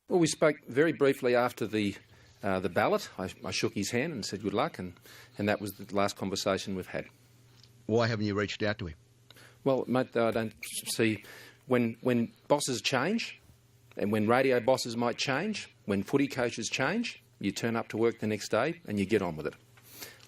Well, we spoke very briefly after the ballot. I shook his hand and said good luck, and that was the last conversation we've had. Why haven't you reached out to him? Well, mate, I don't see... When bosses change, and when radio bosses might change, when footy coaches change, you turn up to work the next day and you get on with it.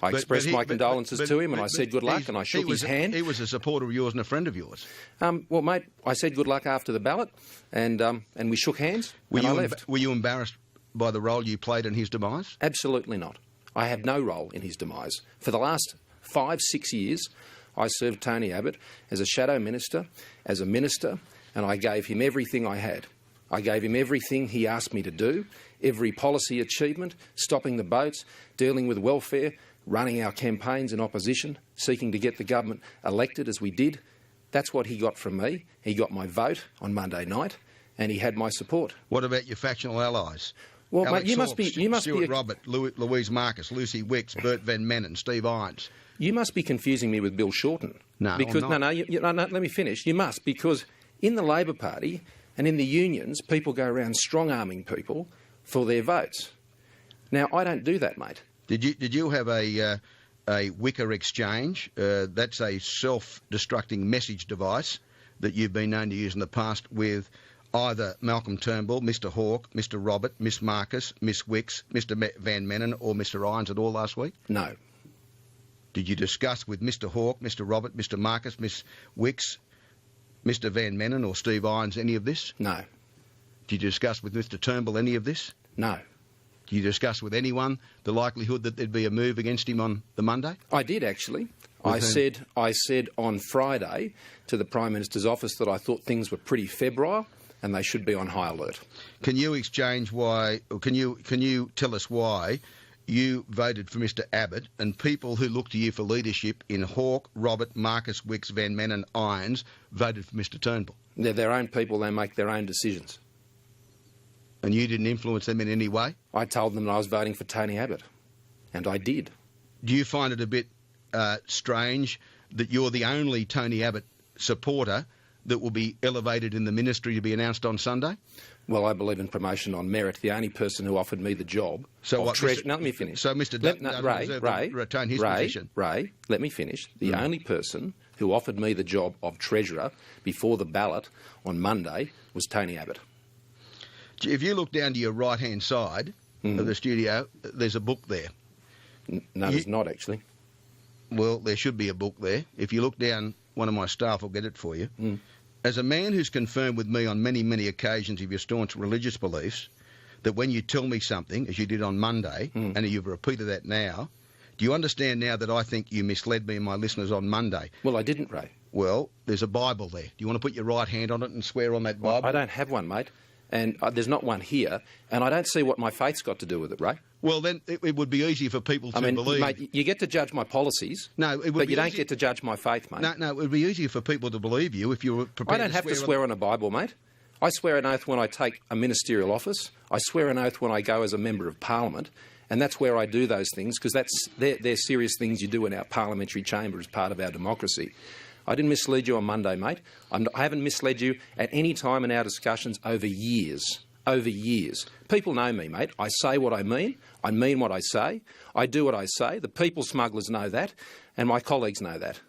I expressed my condolences to him and I said good luck and I shook his hand. He was a supporter of yours and a friend of yours. Well, mate, I said good luck after the ballot and we shook hands and I left. Were you embarrassed by the role you played in his demise? Absolutely not. I had no role in his demise. For the last 5-6 years, I served Tony Abbott as a shadow minister, as a minister, and I gave him everything I had. I gave him everything he asked me to do, every policy achievement, stopping the boats, dealing with welfare, running our campaigns in opposition, seeking to get the government elected as we did. That's what he got from me. He got my vote on Monday night and he had my support. What about your factional allies? Well, Alex mate, you must Stuart be Robert, Louise Marcus, Lucy Wicks, Bert Van Mennen, Steve Irons. You must be confusing me with Bill Shorten. No, because I'm not. No, let me finish. You must, because in the Labor Party and in the unions, people go around strong-arming people for their votes. Now, I don't do that, mate. Did you have a Wicker exchange? That's a self-destructing message device that you've been known to use in the past with either Malcolm Turnbull, Mr Hawke, Mr Robert, Miss Marcus, Miss Wicks, Mr Van Mennen or Mr Irons at all last week? No. Did you discuss with Mr Hawke, Mr Robert, Mr Marcus, Miss Wicks, Mr Van Mennen or Steve Irons any of this? No. Did you discuss with Mr Turnbull any of this? No. Did you discuss with anyone the likelihood that there'd be a move against him on the Monday? I did, actually. I said on Friday to the Prime Minister's office that I thought things were pretty febrile and they should be on high alert. Can you exchange why, or can you tell us why you voted for Mr Abbott and people who look to you for leadership in Hawke, Robert, Marcus, Wicks, Van Mennen, Irons voted for Mr Turnbull? They're their own people, they make their own decisions. And you didn't influence them in any way? I told them that I was voting for Tony Abbott, and I did. Do you find it a bit strange that you're the only Tony Abbott supporter that will be elevated in the ministry to be announced on Sunday? Well, I believe in promotion on merit. The only person who offered me the job... So what? Now, let me finish. So Mr Ray, retain his position. Ray, let me finish. The only person who offered me the job of Treasurer before the ballot on Monday was Tony Abbott. If you look down to your right-hand side of the studio, there's a book there. No, there's not, actually. Well, there should be a book there. If you look down, one of my staff will get it for you. As a man who's confirmed with me on many, many occasions of your staunch religious beliefs, that when you tell me something, as you did on Monday, and you've repeated that now, do you understand now that I think you misled me and my listeners on Monday? Well, I didn't, Ray. Well, there's a Bible there. Do you want to put your right hand on it and swear on that Bible? I don't have one, mate. And there's not one here, and I don't see what my faith's got to do with it, Ray. Well, then it would be easy for people to believe... Mate, you get to judge my policies, but you don't get to judge my faith, mate. No, it would be easier for people to believe you if you were prepared to I don't have to swear on a Bible, mate. I swear an oath when I take a ministerial office. I swear an oath when I go as a Member of Parliament, and that's where I do those things, because they're serious things you do in our parliamentary chamber as part of our democracy. I didn't mislead you on Monday, mate. I haven't misled you at any time in our discussions over years. Over years. People know me, mate. I say what I mean what I say, I do what I say. The people smugglers know that, and my colleagues know that.